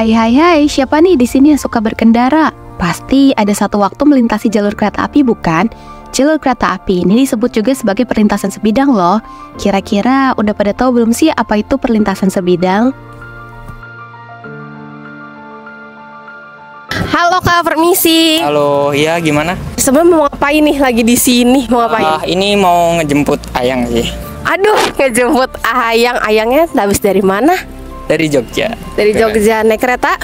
Hai, siapa nih di sini yang suka berkendara? Pasti ada satu waktu melintasi jalur kereta api, bukan? Jalur kereta api ini disebut juga sebagai perlintasan sebidang loh. Kira-kira udah pada tahu belum sih apa itu perlintasan sebidang? Halo Kak, permisi. Halo, iya gimana? Sebenarnya mau ngapain nih lagi di sini? Mau ngapain? Ini mau ngejemput Ayang sih. Aduh, ngejemput Ayang. Ayangnya habis dari mana? Dari Jogja. Dari Jogja naik kereta?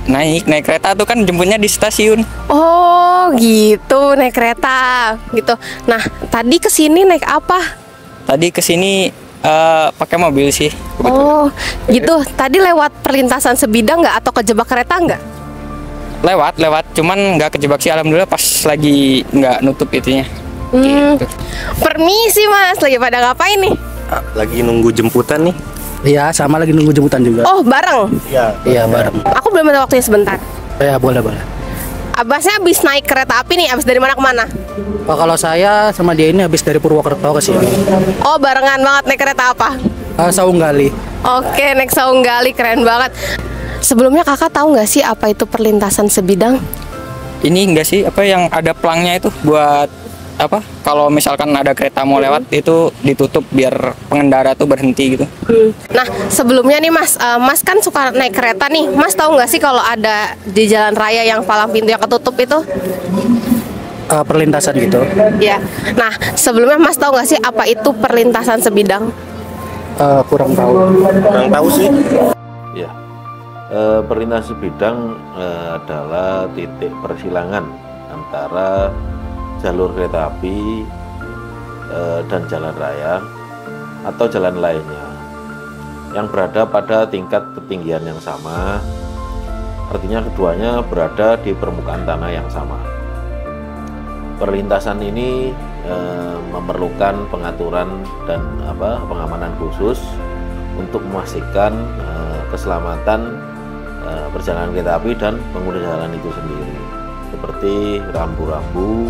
Naik kereta tuh kan jemputnya di stasiun. Oh, gitu, naik kereta gitu. Nah, tadi kesini naik apa? Tadi kesini pakai mobil sih. Kebetulan. Oh, gitu. Tadi lewat perlintasan sebidang nggak atau kejebak kereta nggak? Lewat, cuman nggak kejebak sih, alhamdulillah pas lagi nggak nutup itunya. Gitu. Permisi Mas, lagi pada ngapain nih? Lagi nunggu jemputan nih. Iya, sama lagi nunggu jemputan juga. Oh, bareng? Iya, bareng. Aku belum ada waktunya sebentar. Ya, boleh. Abasnya habis naik kereta api nih, habis dari mana ke mana? Oh, kalau saya sama dia ini habis dari Purwokerto ke sini. Oh, barengan banget naik kereta apa? Saunggali. Oke, naik Saunggali, keren banget. Sebelumnya kakak tahu nggak sih apa itu perlintasan sebidang? Ini enggak sih, apa yang ada pelangnya itu buat apa? Kalau misalkan ada kereta mau lewat itu ditutup biar pengendara tuh berhenti gitu. Nah, sebelumnya nih Mas, Mas kan suka naik kereta nih. Mas tahu nggak sih kalau ada di jalan raya yang palang pintu yang ketutup itu? Perlintasan gitu. Ya. Nah, sebelumnya Mas tahu nggak sih apa itu perlintasan sebidang? Kurang tahu. Kurang tahu sih. Ya, perlintasan sebidang adalah titik persilangan antara jalur kereta api dan jalan raya atau jalan lainnya yang berada pada tingkat ketinggian yang sama. Artinya keduanya berada di permukaan tanah yang sama. Perlintasan ini memerlukan pengaturan dan pengamanan khusus untuk memastikan keselamatan perjalanan kereta api dan pengguna jalan itu sendiri, seperti rambu-rambu,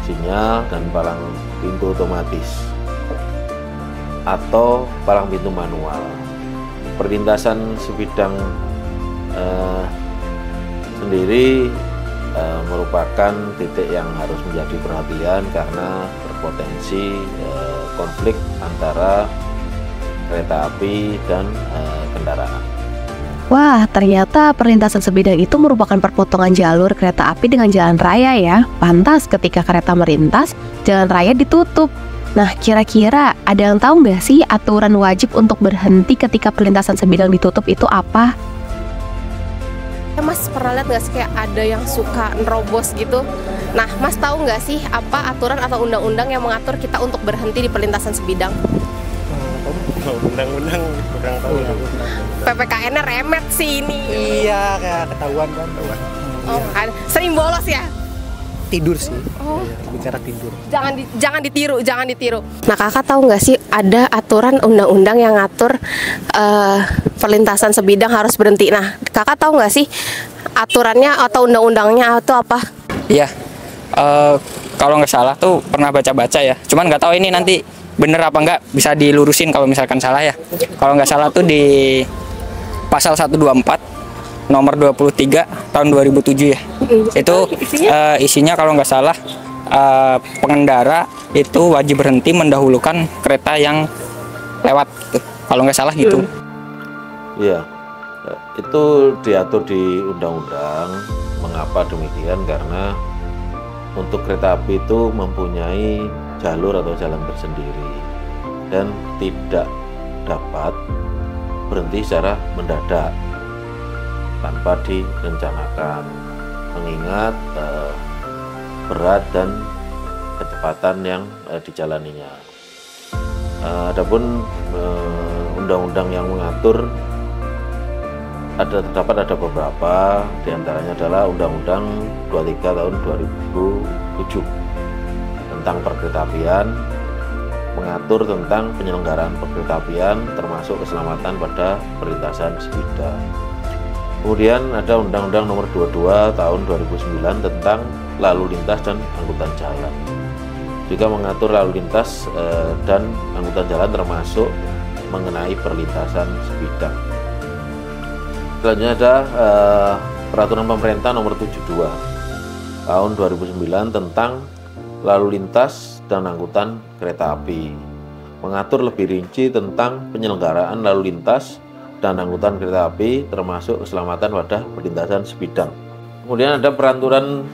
sinyal, dan palang pintu otomatis atau palang pintu manual. Perlintasan sebidang sendiri merupakan titik yang harus menjadi perhatian karena berpotensi konflik antara kereta api dan kendaraan. Wah, ternyata perlintasan sebidang itu merupakan perpotongan jalur kereta api dengan jalan raya ya. Pantas ketika kereta melintas, jalan raya ditutup. Nah, kira-kira ada yang tahu nggak sih aturan wajib untuk berhenti ketika perlintasan sebidang ditutup itu apa? Mas pernah lihat nggak sih kayak ada yang suka nerobos gitu? Nah, Mas tahu nggak sih apa aturan atau undang-undang yang mengatur kita untuk berhenti di perlintasan sebidang? Undang-undang kurang tahu. PPKN-nya remet sih ini. Iya, kayak ketahuan kan. Oh, kan sering bolos ya? Tidur sih. Oh. Bicara tidur. Jangan ditiru. Nah, kakak tahu nggak sih ada aturan undang-undang yang ngatur perlintasan sebidang harus berhenti. Nah, kakak tahu nggak sih aturannya atau undang-undangnya itu apa? Iya. Kalau nggak salah tuh pernah baca-baca ya. Cuman nggak tahu ini nanti bener apa enggak, bisa dilurusin kalau misalkan salah ya. Kalau nggak salah tuh di pasal 124 nomor 23 tahun 2007 ya. Itu isinya kalau nggak salah pengendara itu wajib berhenti mendahulukan kereta yang lewat gitu. Kalau nggak salah gitu. Iya, itu diatur di undang-undang. Mengapa demikian? Karena untuk kereta api itu mempunyai jalur atau jalan tersendiri dan tidak dapat berhenti secara mendadak tanpa direncanakan, mengingat berat dan kecepatan yang dijalaninya. Adapun undang-undang yang mengatur terdapat beberapa, diantaranya adalah Undang-Undang 23 tahun 2007 tentang perkeretaapian, mengatur tentang penyelenggaraan perkeretaapian termasuk keselamatan pada perlintasan sebidang. Kemudian ada Undang-Undang nomor 22 tahun 2009 tentang lalu lintas dan angkutan jalan, juga mengatur lalu lintas dan angkutan jalan termasuk mengenai perlintasan sebidang. Selanjutnya ada Peraturan Pemerintah Nomor 72 Tahun 2009 tentang lalu lintas dan angkutan kereta api, mengatur lebih rinci tentang penyelenggaraan lalu lintas dan angkutan kereta api termasuk keselamatan pada perlintasan sebidang. Kemudian ada Peraturan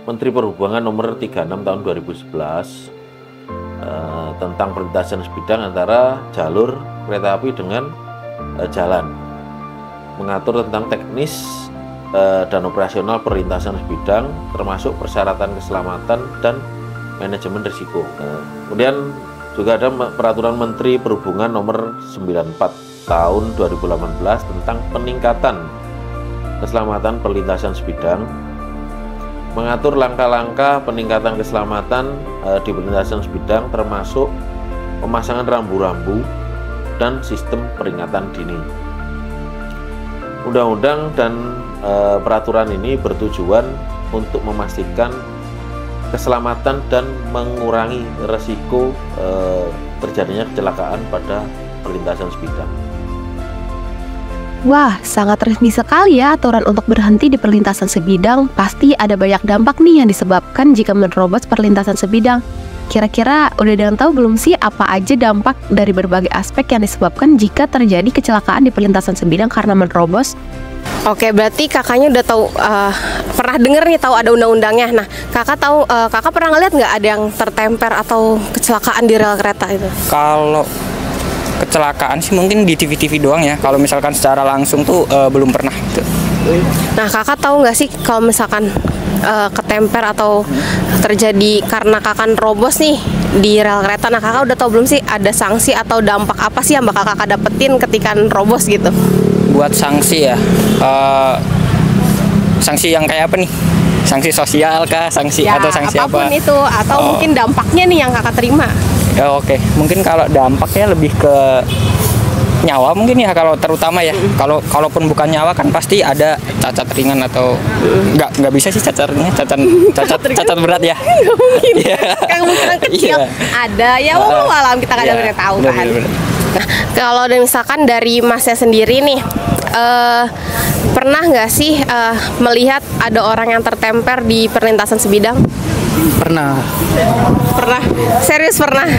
Menteri Perhubungan Nomor 36 Tahun 2011 tentang perlintasan sebidang antara jalur kereta api dengan jalan, mengatur tentang teknis dan operasional perlintasan sebidang termasuk persyaratan keselamatan dan manajemen risiko. Kemudian juga ada Peraturan Menteri Perhubungan Nomor 94 Tahun 2018 tentang peningkatan keselamatan perlintasan sebidang, mengatur langkah-langkah peningkatan keselamatan di perlintasan sebidang termasuk pemasangan rambu-rambu dan sistem peringatan dini. Undang-undang dan peraturan ini bertujuan untuk memastikan keselamatan dan mengurangi resiko terjadinya kecelakaan pada perlintasan sebidang. Wah, sangat resmi sekali ya aturan untuk berhenti di perlintasan sebidang. Pasti ada banyak dampak nih yang disebabkan jika menerobos perlintasan sebidang. Kira-kira udah ada yang tahu belum sih apa aja dampak dari berbagai aspek yang disebabkan jika terjadi kecelakaan di perlintasan sebidang karena menerobos? Oke, berarti kakaknya udah tahu, pernah denger nih tahu ada undang-undangnya. Nah, kakak pernah ngeliat nggak ada yang tertemper atau kecelakaan di rel kereta itu? Kalau kecelakaan sih mungkin di TV-TV doang ya. Kalau misalkan secara langsung tuh belum pernah gitu. Nah, kakak tahu nggak sih kalau misalkan ketemper atau terjadi karena kakak nerobos nih di rel kereta, nah kakak udah tahu belum sih ada sanksi atau dampak apa sih yang bakal kakak dapetin ketika nerobos gitu? Buat sanksi ya, sanksi yang kayak apa nih? Sanksi sosial kah? Sanksi Ya, atau sanksi apapun apa? itu, atau mungkin dampaknya nih yang kakak terima. Ya oke, mungkin kalau dampaknya lebih ke nyawa mungkin ya, kalau terutama ya. Kalaupun bukan nyawa kan pasti ada cacat ringan atau nggak bisa sih cacat berat ya. Nggak mungkin. Iya. Kemungkinan kecil Iya. ada ya, walau alam kita kadang Iya, nggak tahu bener, kan. bener. Nah, kalau misalkan dari masnya sendiri nih, pernah nggak sih melihat ada orang yang tertemper di perlintasan sebidang? Pernah. Pernah, serius pernah.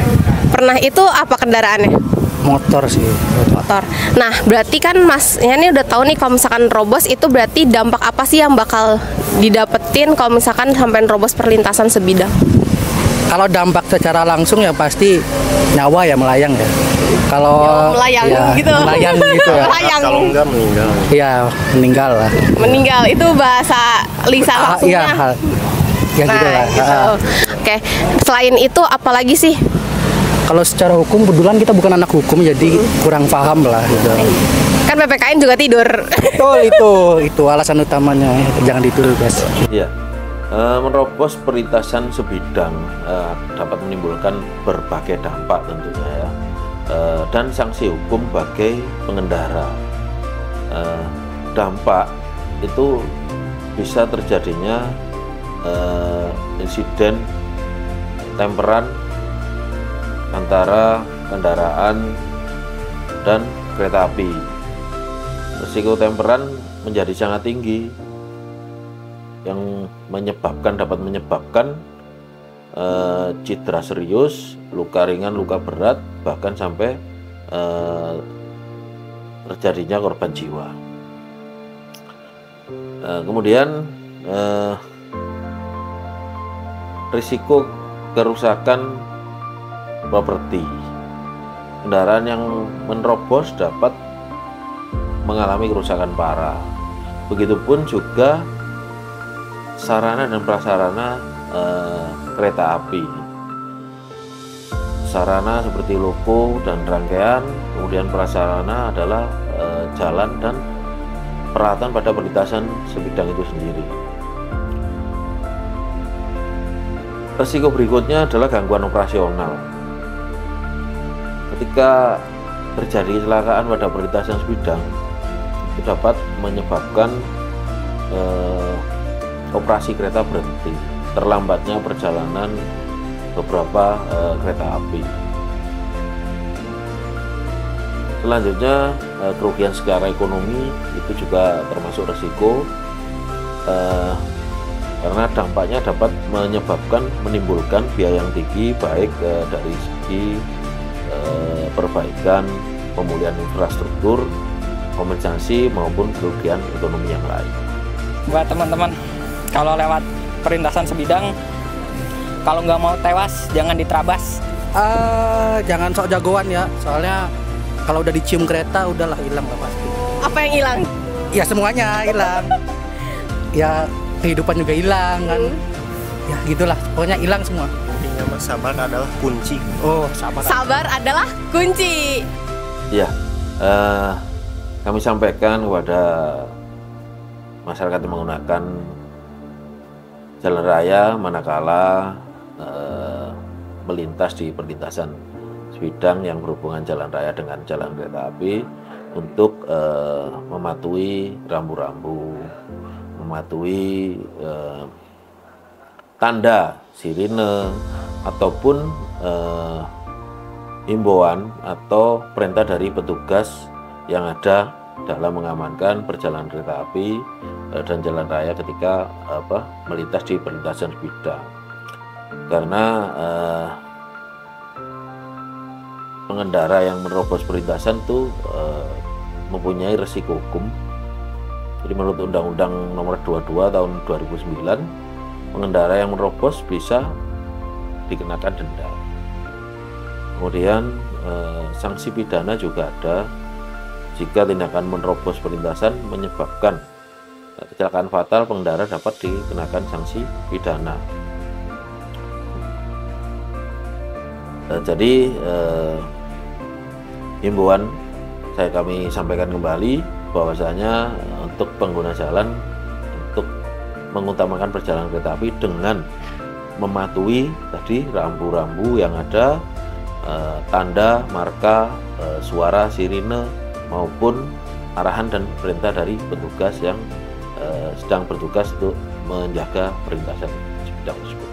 Pernah itu apa kendaraannya? Motor sih. Motor. Nah, berarti kan masnya ini udah tahu nih kalau misalkan robos itu berarti dampak apa sih yang bakal didapetin kalau misalkan sampai robos perlintasan sebidang? Kalau dampak secara langsung ya pasti nyawa ya melayang ya. Kalau Melayang ya, gitu. melayang gitu ya. Melayang. Kalau enggak meninggal. Iya, meninggal lah. Meninggal itu bahasa lisan langsungnya. Iya, ya Nah, gitu lah. gitu. Oke. Selain itu apalagi sih? Kalau secara hukum kebetulan kita bukan anak hukum jadi kurang paham lah gitu. Kan PPKN juga tidur. Betul itu alasan utamanya, jangan ditiru guys. Ya, menerobos perlintasan sebidang dapat menimbulkan berbagai dampak tentunya ya, dan sanksi hukum bagi pengendara. Dampak itu bisa terjadinya insiden temperan antara kendaraan dan kereta api. Risiko temperan menjadi sangat tinggi yang dapat menyebabkan cedera serius, luka ringan, luka berat, bahkan sampai terjadinya korban jiwa. Kemudian risiko kerusakan properti. Kendaraan yang menerobos dapat mengalami kerusakan parah. Begitupun juga sarana dan prasarana kereta api. Sarana seperti loko dan rangkaian, kemudian prasarana adalah jalan dan peralatan pada perlintasan sebidang itu sendiri. Risiko berikutnya adalah gangguan operasional. Ketika terjadi kecelakaan pada perlintasan sebidang, itu dapat menyebabkan operasi kereta berhenti, terlambatnya perjalanan beberapa kereta api. Selanjutnya kerugian secara ekonomi itu juga termasuk resiko, karena dampaknya dapat menimbulkan biaya yang tinggi, baik dari segi perbaikan, pemulihan infrastruktur, kompensasi maupun kerugian ekonomi yang lain. Buat teman-teman, kalau lewat perlintasan sebidang, kalau nggak mau tewas jangan diterabas. Jangan sok jagoan ya, soalnya kalau udah dicium kereta udahlah hilang lah pasti. Apa yang hilang? Ya semuanya hilang. Ya kehidupan juga hilang kan. Ya gitulah, pokoknya hilang semua. Intinya Mas, sabar adalah kunci. Oh, sabar. Sabar adalah kunci. Ya, kami sampaikan kepada masyarakat yang menggunakan jalan raya manakala melintas di perlintasan sebidang yang berhubungan jalan raya dengan jalan kereta api untuk mematuhi rambu-rambu, mematuhi tanda sirine ataupun himbauan atau perintah dari petugas yang ada dalam mengamankan perjalanan kereta api dan jalan raya ketika melintas di perlintasan sebidang. Karena pengendara yang menerobos perlintasan itu mempunyai resiko hukum. Jadi menurut Undang-Undang Nomor 22 Tahun 2009, pengendara yang menerobos bisa dikenakan denda. Kemudian sanksi pidana juga ada jika tindakan menerobos perlintasan menyebabkan kecelakaan fatal, pengendara dapat dikenakan sanksi pidana. Jadi himbauan kami sampaikan kembali bahwasanya untuk pengguna jalan untuk mengutamakan perjalanan kereta api dengan mematuhi tadi rambu-rambu yang ada, tanda, marka, suara sirine maupun arahan dan perintah dari petugas yang sedang bertugas untuk menjaga perlintasan sebidang tersebut.